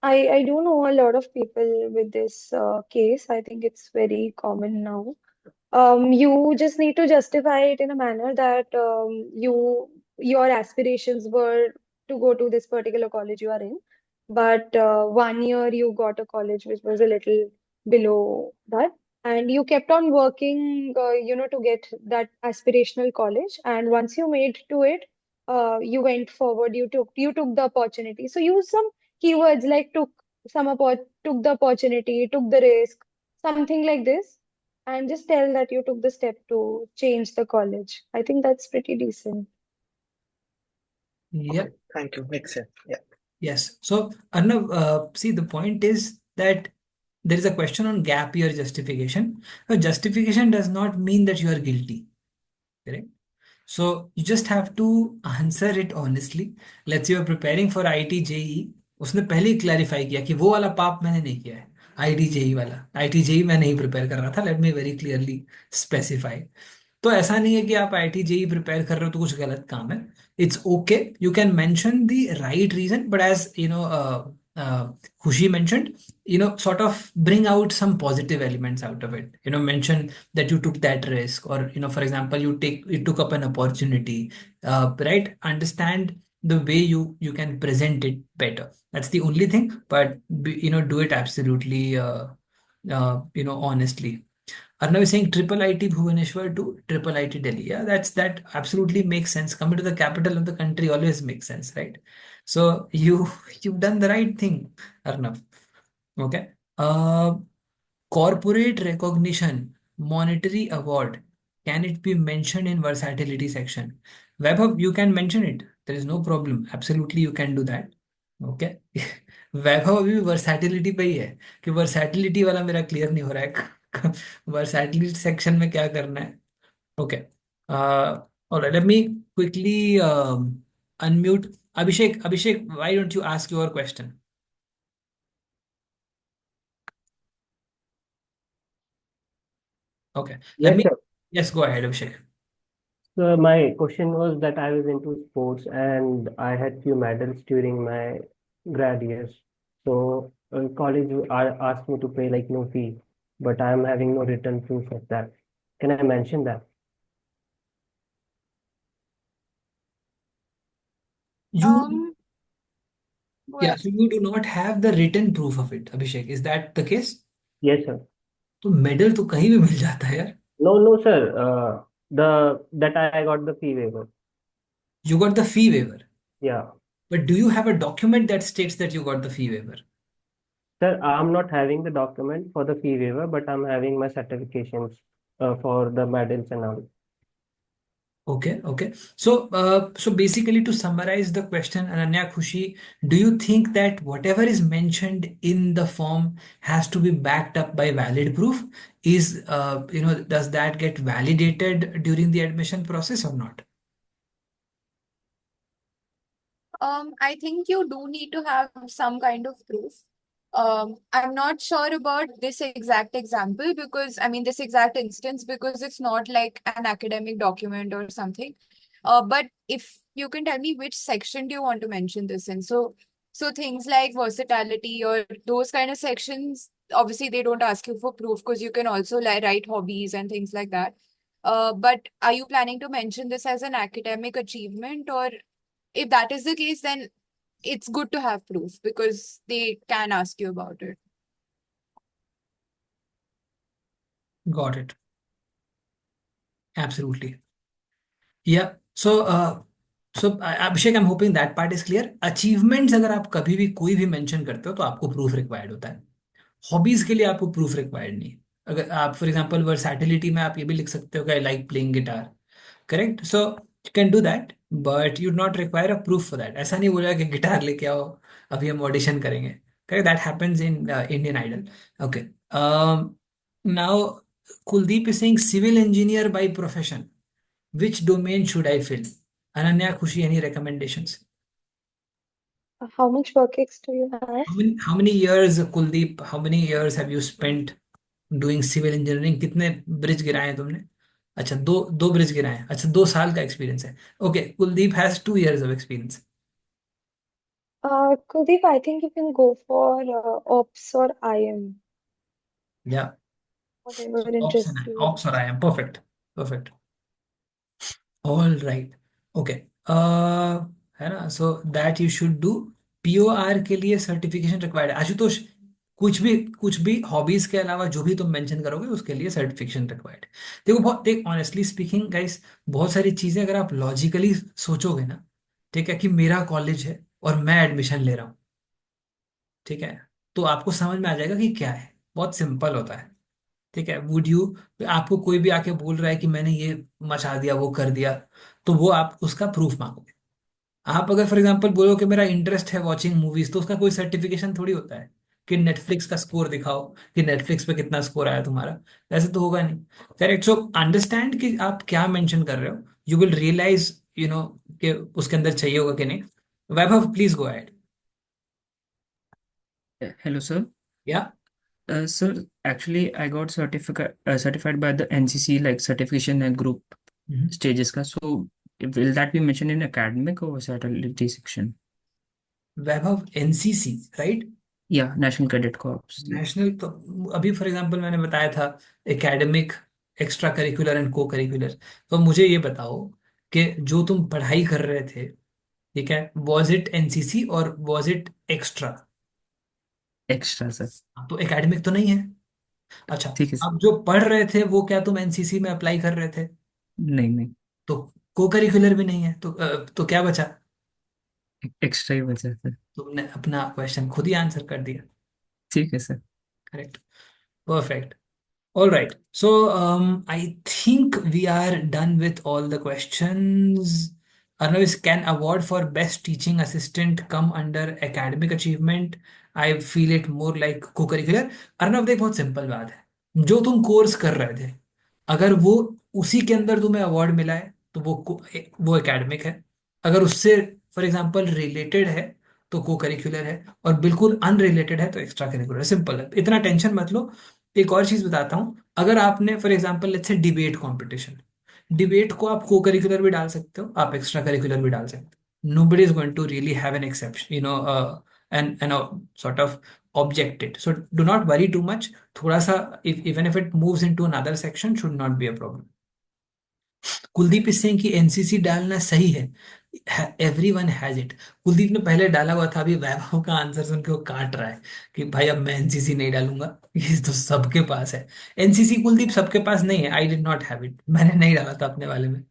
S3: I do know a lot of people with this case. I think it's very common now. You just need to justify it in a manner that your aspirations were to go to this particular college you are in, but 1 year you got a college which was a little below that, and you kept on working, to get that aspirational college. And once you made to it, you went forward. You took the opportunity. So use some keywords like took the opportunity, took the risk, something like this, and just tell that you took the step to change the college. I think that's pretty decent.
S1: Yep.
S4: Okay, thank you. Makes sense. Yeah.
S1: Yes. So, Arnav, see, the point is that there is a question on gap year justification. Justification does not mean that you are guilty, correct? So you just have to answer it honestly. Let's say you're preparing for IIT JEE. उसने पहले ही clarify किया कि वो वाला पाप मैंने नहीं किया है, IIT JEE वाला। IIT JEE मैं नहीं प्रिपेयर कर रहा था, let me very clearly specify. तो ऐसा नहीं है कि आप IIT JEE प्रिपेयर कर रहे हो तो कुछ गलत काम है। It's okay, you can mention the right reason, but as Khushi mentioned, sort of bring out some positive elements out of it. Mention that you took that risk, or for example, you took up an opportunity, right? Understand the way you can present it better. That's the only thing, but do it absolutely, honestly. Arnav is saying triple IT Bhubaneswar to triple IT Delhi. Yeah, that absolutely makes sense. Coming to the capital of the country always makes sense, right? So you've done the right thing, Arnav. Okay. Corporate recognition, monetary award. Can it be mentioned in versatility section? Vaibhav, you can mention it. There is no problem. Absolutely, you can do that. Okay. वैभव अभी भी वर्सैटिलिटी पे ही है कि वर्सैटिलिटी वाला मेरा clear नहीं हो रहा है वर्सैटिलिटी सेक्शन में क्या करना है okay alright let me quickly unmute Abhishek why don't you ask your question okay let
S5: Yes,
S1: me
S5: sir.
S1: Yes go ahead Abhishek
S5: So my question was that I was into sports and I had few medals during my grad years. So college asked me to pay like no fee, but I am having no written proof of that. Can I mention that?
S1: you yeah
S2: Well,
S1: so you do not have the written proof of it Abhishek is that the case
S5: Yes, sir.
S1: तो medal तो कहीं भी मिल जाता है यार
S5: No, no, sir. The that I got the fee waiver.
S1: you got the fee waiver
S5: Yeah,
S1: but do you have a document that states that you got the fee waiver
S5: sir. I'm not having the document for the fee waiver, but I'm having my certifications for the medals and all.
S1: Okay, okay. So basically, to summarize the question, Ananya Khushi, do you think that whatever is mentioned in the form has to be backed up by valid proof? Does that get validated during the admission process or not?
S2: I think you do need to have some kind of proof. I'm not sure about this exact example because, I mean, this exact instance, because it's not like an academic document or something. But if you can tell me which section do you want to mention this in? So things like versatility or those kind of sections, obviously they don't ask you for proof because you can also write hobbies and things like that. But are you planning to mention this as an academic achievement, or if that is the case, then it's good to have proof because they can ask you about it.
S1: Got it. Absolutely. Yeah. So Abhishek, I'm hoping that part is clear. Achievements अगर आप कभी भी कोई भी mention करते हो तो आपको प्रूफ रिक्वायर्ड होता है हॉबीज के लिए आपको प्रूफ रिक्वायर्ड नहीं है। अगर आप फॉर एग्जांपल वर्सैटिलिटी में आप ये भी लिख सकते हो कि I like playing guitar correct so you can do that but you not require a proof for that ऐसा नहीं बोला कि गिटार लेके आओ अभी हम ऑडिशन करेंगे correct that happens in Indian Idol okay now Kuldeep is saying civil engineer by profession which domain should I fill Ananya Khushi any recommendations
S3: How much work ex do you have?
S1: how many years Kuldeep how many years have you spent doing civil engineering कितने bridge गिराए हैं तुमने अच्छा दो दो bridge गिराए हैं अच्छा 2 साल का एक्सपीरियंस है okay Kuldeep has 2 years of experience
S3: Kuldeep, I think you can go for ops or IM,
S1: या
S3: whatever
S1: ऑप्शन
S3: interests
S1: है
S3: you.
S1: ऑप्स और I am perfect perfect all right okay है ना so that you should do POR के लिए certification required है आशुतोष कुछ भी हॉबीज के अलावा जो भी तुम मेंशन करोगे उसके लिए सर्टिफिकेशन रिक्वायर्ड देखो बहुत देख ऑनेस्टली स्पीकिंग गाइस बहुत सारी चीजें अगर आप लॉजिकली सोचोगे ना ठीक है कि मेरा कॉलेज है और मैं एडमिशन ले रहा हूँ ठीक है तो आपको समझ में आ जाएगा कि क्या है बहुत सिंपल होता है ठीक है वुड यू आपको कोई भी आके बोल रहा है कि मैंने ये मचा दिया वो कर दिया तो वो आप उसका प्रूफ मांगोगे आप अगर फॉर एग्जांपल बोलो कि मेरा इंटरेस्ट है वॉचिंग मूवीज तो उसका कोई सर्टिफिकेशन थोड़ी होता है कि नेटफ्लिक्स का स्कोर दिखाओ कि नेटफ्लिक्स पे कितना स्कोर आया तुम्हारा ऐसे तो होगा नहीं करेक्ट सो अंडरस्टैंड कि आप क्या मेंशन कर रहे हो यू विल रियलाइज कि उसके अंदर चाहिए होगा कि नहीं Vaibhav please go ahead
S6: Hello, sir.
S1: या
S6: Sir, actually, I got certified by the NCC, like certification and group stages ka. So, will that be mentioned in academic or versatility section?
S1: Vaibhav, NCC, right?
S6: या national cadet corps.
S1: National तो अभी for example मैंने बताया था academic, extra curricular and को curricular. तो मुझे ये बताओ कि जो तुम पढ़ाई कर रहे थे, ठीक है, वॉज इट एनसीसी और was it extra?
S6: Extra sir.
S1: तो एकेडमिक तो नहीं है। अच्छा,
S6: ठीक है सर।
S1: अब जो पढ़ रहे थे वो क्या तुम एनसीसी में अप्लाई कर रहे थे?
S6: नहीं नहीं,
S1: तो को करिकुलर भी नहीं है, तो क्या बचा?
S6: एक्स्ट्रा ही बचा सर।
S1: तुमने अपना क्वेश्चन खुद ही आंसर कर दिया।
S6: ठीक है sir.
S1: Correct, perfect. All right. So, I think we are done with all the questions. Arnav, can award for best teaching assistant come under academic achievement? I feel it more like co-curricular. Arnav देख, बहुत simple बात है। जो तुम course कर रहे थे, अगर वो उसी के अंदर तुम्हें अवार्ड मिला है तो वो एकेडमिक है। अगर उससे फॉर एग्जांपल रिलेटेड है तो को करिकुलर है, और बिल्कुल अनरिलेटेड है तो एक्स्ट्रा करिकुलर। सिंपल है, इतना टेंशन मत लो। एक और चीज बताता हूँ, अगर आपने for example let's say debate competition, debate को आप को करिकुलर भी डाल सकते हो, आप एक्स्ट्रा करिकुलर भी डाल सकते हो। Nobody is going to really have an exception, and sort of objected, so do not worry too much. थोड़ा सा, if even if it moves into another section, should not be a problem. Kuldeep is saying कि NCC डालना सही है, every one has it. Kuldeep ने पहले डाला हुआ था, अभी वैभव का आंसर सुन के वो काट रहा है कि भाई अब मैं एनसीसी नहीं डालूंगा, ये तो सबके पास है। एनसीसी कुलदीप सबके पास नहीं है, I did not have it, मैंने नहीं डाला था अपने वाले में।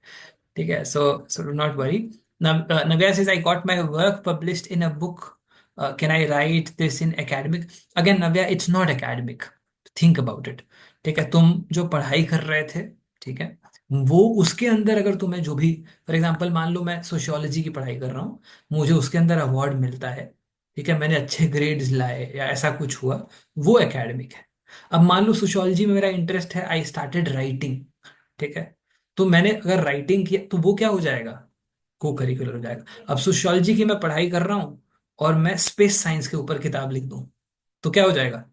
S1: ठीक है, सो do not worry. Navya says, I got my work published in a book. Can I write this in academic? Again, Navya, it's not academic. Think about it. ठीक है, तुम जो पढ़ाई कर रहे थे, ठीक है, वो उसके अंदर अगर तुम्हें जो भी, फॉर एग्जांपल मान लो मैं सोशियोलॉजी की पढ़ाई कर रहा हूँ, मुझे उसके अंदर अवार्ड मिलता है, ठीक है, मैंने अच्छे ग्रेड्स लाए या ऐसा कुछ हुआ, वो एकेडमिक है। अब मान लो सोशियोलॉजी में मेरा इंटरेस्ट है, आई स्टार्टेड राइटिंग, ठीक है, तो मैंने अगर राइटिंग किया तो वो क्या हो जाएगा? को करिकुलर हो जाएगा। अब सोशियोलॉजी की मैं पढ़ाई कर रहा हूँ और मैं स्पेस साइंस के ऊपर किताब लिख दूं, तो क्या हो जाएगा?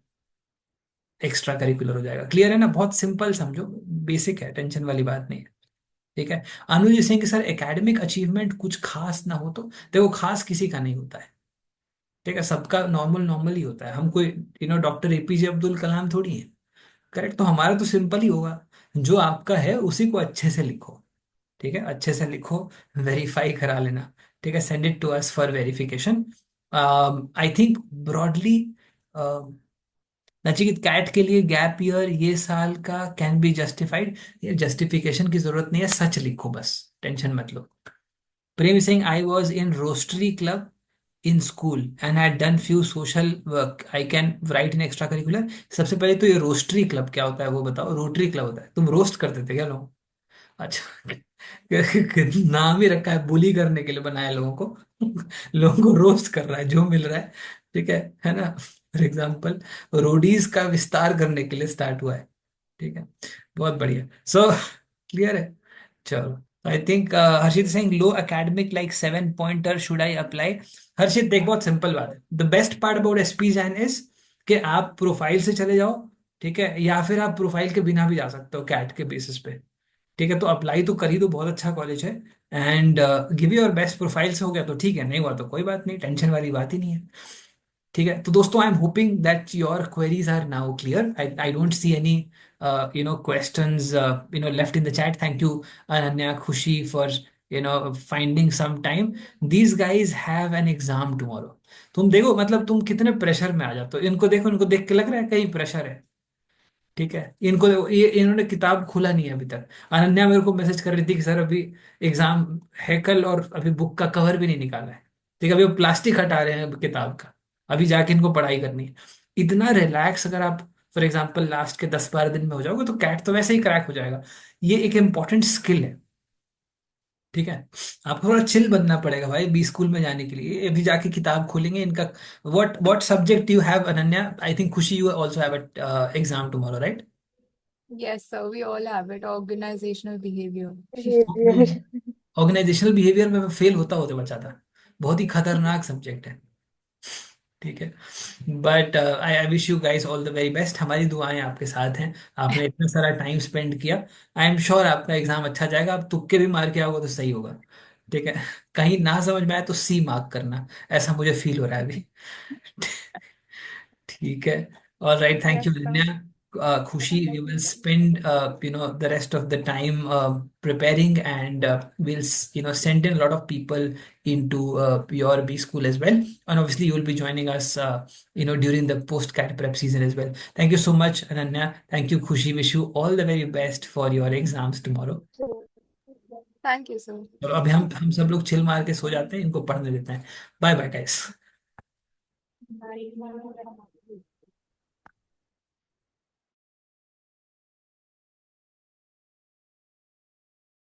S1: एक्स्ट्रा करिकुलर हो जाएगा। क्लियर है ना? बहुत सिंपल समझो, बेसिक है, टेंशन वाली बात नहीं है। ठीक है। अनुज सिंह कि सर एकेडमिक अचीवमेंट कुछ खास ना हो तो, देखो खास किसी का नहीं होता है, ठीक है, सबका नॉर्मल नॉर्मल ही होता है। हम कोई डॉक्टर एपीजे अब्दुल कलाम थोड़ी है। करेक्ट, तो हमारा तो सिंपल ही होगा, जो आपका है उसी को अच्छे से लिखो, ठीक है, अच्छे से लिखो, वेरीफाई करा लेना, ठीक है, send it to us for verification. I think broadly Nachiket, CAT के लिए गैप ईयर ये साल का कैन बी जस्टिफाइड। ये जस्टिफिकेशन की जरूरत नहीं है, सच लिखो बस, टेंशन मत लो। Prem Singh, I was in rotary club in school and had done few social work, I can write in extracurricular. सबसे पहले तो ये रोस्टरी क्लब क्या होता है वो बताओ। रोटरी क्लब होता है, तुम रोस्ट करते थे क्या लोग? अच्छा, नाम ही रखा है, बुली करने के लिए बनाया लोगों को। लोगों को रोस्ट कर रहा है जो मिल रहा है, ठीक है ना? फॉर एग्जाम्पल, रोडीज का विस्तार करने के लिए स्टार्ट हुआ है, ठीक है। बहुत बढ़िया, सो क्लियर है। चलो, I think Harshit Singh, low academic like 7 pointer, should I apply? Harshit देख, बहुत सिंपल बात है, the best part about SP Jain is कि आप प्रोफाइल से चले जाओ, ठीक है, या फिर आप प्रोफाइल के बिना भी जा सकते हो कैट के बेसिस पे, ठीक है। तो अप्लाई तो कर ही दो, बहुत अच्छा कॉलेज है, and give your best. Profile से हो गया तो ठीक है, नहीं हुआ तो कोई बात नहीं, टेंशन वाली बात ही नहीं है। ठीक है, तो दोस्तों, I am hoping that your queries are now clear. I don't see any questions left in the chat. Thank you Ananya, Khushi, for finding some time. These guys have an exam tomorrow. तुम देखो, मतलब तुम कितने प्रेशर में आ जाते हो। इनको देखो, इनको देख के लग रहा है कहीं प्रेशर है, ठीक है। इनको ये इन्होंने किताब खोला नहीं है अभी तक। अनन्या मेरे को मैसेज कर रही थी कि सर अभी एग्जाम है कल और अभी बुक का कवर भी नहीं निकाला है, ठीक है, अभी वो प्लास्टिक हटा रहे हैं किताब का, अभी जाके इनको पढ़ाई करनी है। इतना रिलैक्स अगर आप फॉर एग्जाम्पल लास्ट के 10-12 दिन में हो जाओगे तो कैट तो वैसे ही क्रैक हो जाएगा। ये एक इंपॉर्टेंट स्किल है, ठीक है। आपको थोड़ा चिल बनना पड़ेगा भाई बी स्कूल में जाने के लिए। अभी जाके किताब खोलेंगे इनका। What subject you have Ananya? I think Khushi, you also have exam tomorrow, right?
S2: Yes, sir. We all have it. Organizational behavior.
S3: Behavior.
S1: Organisational behaviour में मैं फेल होता होते बचा था। बहुत ही खतरनाक सब्जेक्ट है, ठीक है। But I I wish you guys all the very best. हमारी दुआएं आपके साथ हैं, आपने इतना सारा टाइम स्पेंड किया। आई एम श्योर आपका एग्जाम अच्छा जाएगा। आप तुक्के भी मार के आओगे तो सही होगा, ठीक है, कहीं ना समझ में आए तो सी मार्क करना, ऐसा मुझे फील हो रहा है अभी। ठीक है। All right, thank you,
S2: Yes, sir.
S1: Linya. Khushi, we will spend the rest of the time preparing, and send in a lot of people into your B school as well. And obviously, you will be joining us during the post CAT prep season as well. Thank you so much, Ananya. Thank you, Khushi. Wish you all the very best for your exams tomorrow.
S3: So,
S2: Thank you, sir.
S1: चलो अभी हम सब लोग chill मार के सो जाते हैं, इनको पढ़ने देते हैं। Bye bye guys.